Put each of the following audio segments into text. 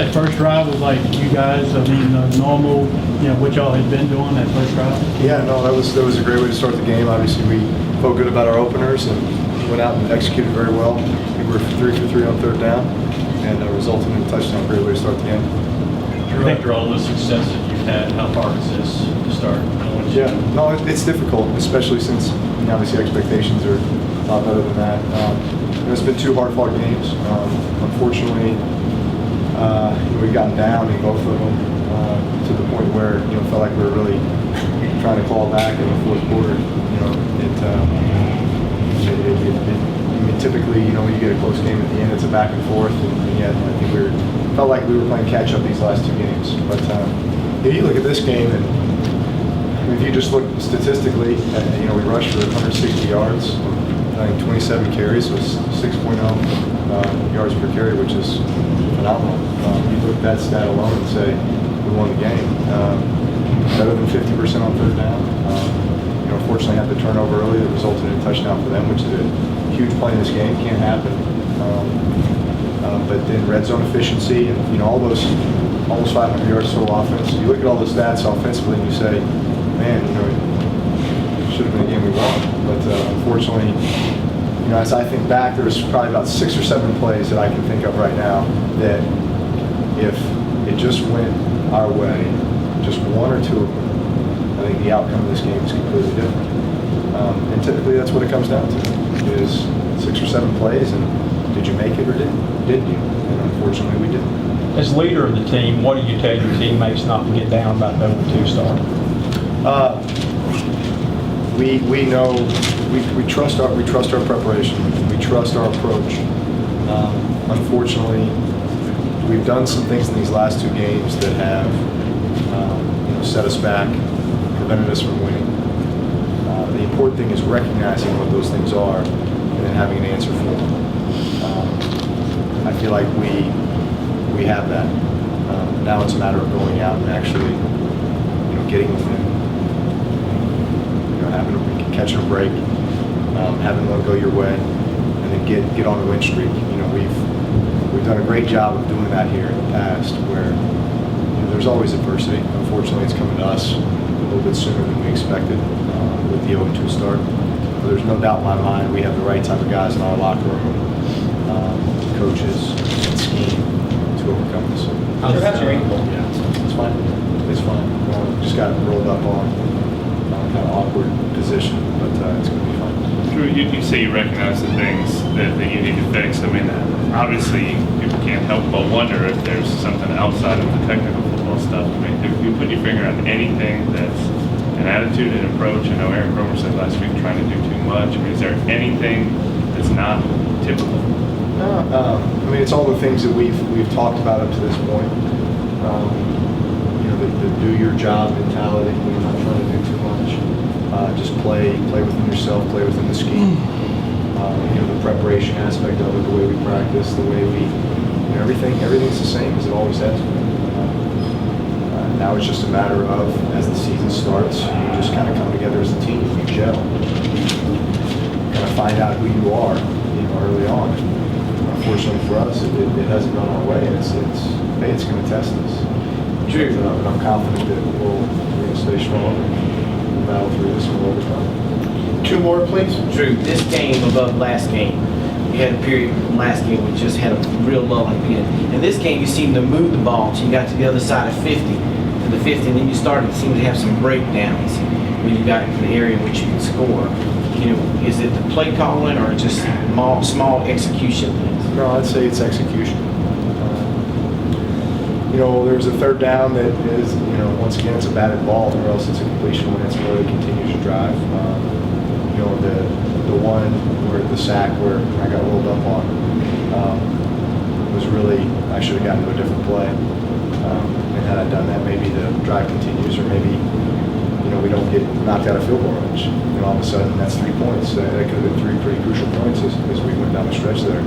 that first drive was like you guys, I mean, normal, what y'all had been doing that first drive? Yeah, no, that was a great way to start the game. Obviously, we felt good about our openers and went out and executed very well. I think we were 3 for 3 on third down, and resulted in a touchdown. Great way to start the game. Drew, after all the success that you've had, how hard is this to start? Yeah, no, it's difficult, especially since obviously expectations are a lot better than that. It's been 2 hard-fought games. Unfortunately, we've gotten down in both of them to the point where it felt like we were really trying to claw back in the fourth quarter. Typically, when you get a close game at the end, it's a back and forth, and yet I think felt like we were playing catch up these last 2 games. But you look at this game, and if you just look statistically, we rushed for 160 yards. I think 27 carries was 6.0 yards per carry, which is phenomenal. You look at that stat alone and say we won the game. Better than 50% on third down. Unfortunately, had the turnover early that resulted in a touchdown for them, which is a huge play in this game. Can't happen. But then red zone efficiency and all those almost 500 yards total offense. You look at all the stats offensively and you say, man, it should have been a game we won. But unfortunately, as I think back, there's probably about 6 or 7 plays that I can think of right now that if it just went our way, just 1 or 2 of them, I think the outcome of this game is completely different. And typically that's what it comes down to, is 6 or 7 plays, and did you make it or didn't you? And unfortunately we didn't. As leader of the team, what do you tell your teammates not to get down about the 0-2 start? We know we trust our preparation. We trust our approach. Unfortunately, we've done some things in these last 2 games that have set us back, prevented us from winning. The important thing is recognizing what those things are and then having an answer for them. I feel like we have that. Now it's a matter of going out and actually getting the win. Catching a break, having one go your way, and then get on a win streak. We've done a great job of doing that here in the past, where there's always adversity. Unfortunately, it's coming to us a little bit sooner than we expected with the 0-2 start. But there's no doubt in my mind we have the right type of guys in our locker room, coaches, and scheme to overcome this. How's your ankle? It's fine. It's fine. Just got rolled up on kind of awkward position, but it's going to be fine. Drew, you say you recognize the things that you need to fix. I mean, obviously, people can't help but wonder if there's something outside of the technical football stuff. I mean, if you put your finger on anything that's an attitude and approach, I know Aaron Cromer said last week trying to do too much. I mean, is there anything that's not typical? I mean, it's all the things that we've talked about up to this point. The do your job mentality. We're not trying to do too much. Just play within yourself, play within the scheme. The preparation aspect of it, the way we practice, the way we, everything's the same as it always has been. Now it's just a matter of, as the season starts, you just kind of come together as a team, you gel, kind of find out who you are, early on. Unfortunately for us, it hasn't gone our way, and it's going to test us. Drew. But I'm confident that we're going to stay strong and battle through this one overtime. 2 more, please. Drew, this game above last game, you had a period from last game we just had a real lull at the end. In this game, you seemed to move the ball until you got to the other side of 50, to the 50, and then you started to seem to have some breakdowns when you got into the area in which you could score. Is it the play calling or just small execution things? No, I'd say it's execution. There's a third down that is, once again, it's a batted ball, or else it's a completion when it's really continues to drive. The one where the sack where I got rolled up on was really, I should have gotten to a different play. And had I done that, maybe the drive continues, or maybe, we don't get knocked out of field goal range. All of a sudden, that's 3 points. That could have been 3 pretty crucial points as we went down the stretch there.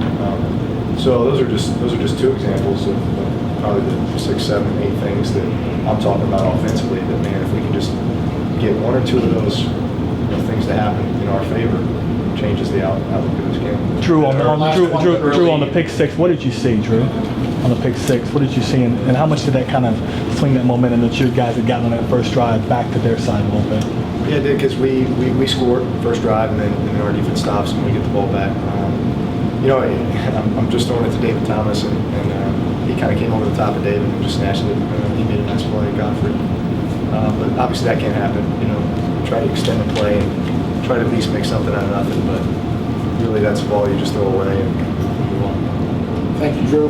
So those are just 2 examples of probably the 6, 7, 8 things that I'm talking about offensively. That, man, if we can just get 1 or 2 of those things to happen in our favor, changes the outlook of this game. Drew, on Last Drew, one Drew, early. Drew, on the pick six, what did you see, Drew? On the pick six, what did you see, and how much did that kind of swing that momentum that you guys had gotten on that first drive back to their side a little bit? Yeah, it did, because we scored first drive, and then our defense stops and we get the ball back. You know, I'm just throwing it to David Thomas, and he kind of came over the top of David and just snatched it. He made a nice play, Godfrey. But obviously that can't happen. You know, try to extend the play and try to at least make something out of nothing. But really, that's a ball you just throw away and move on. Thank you, Drew.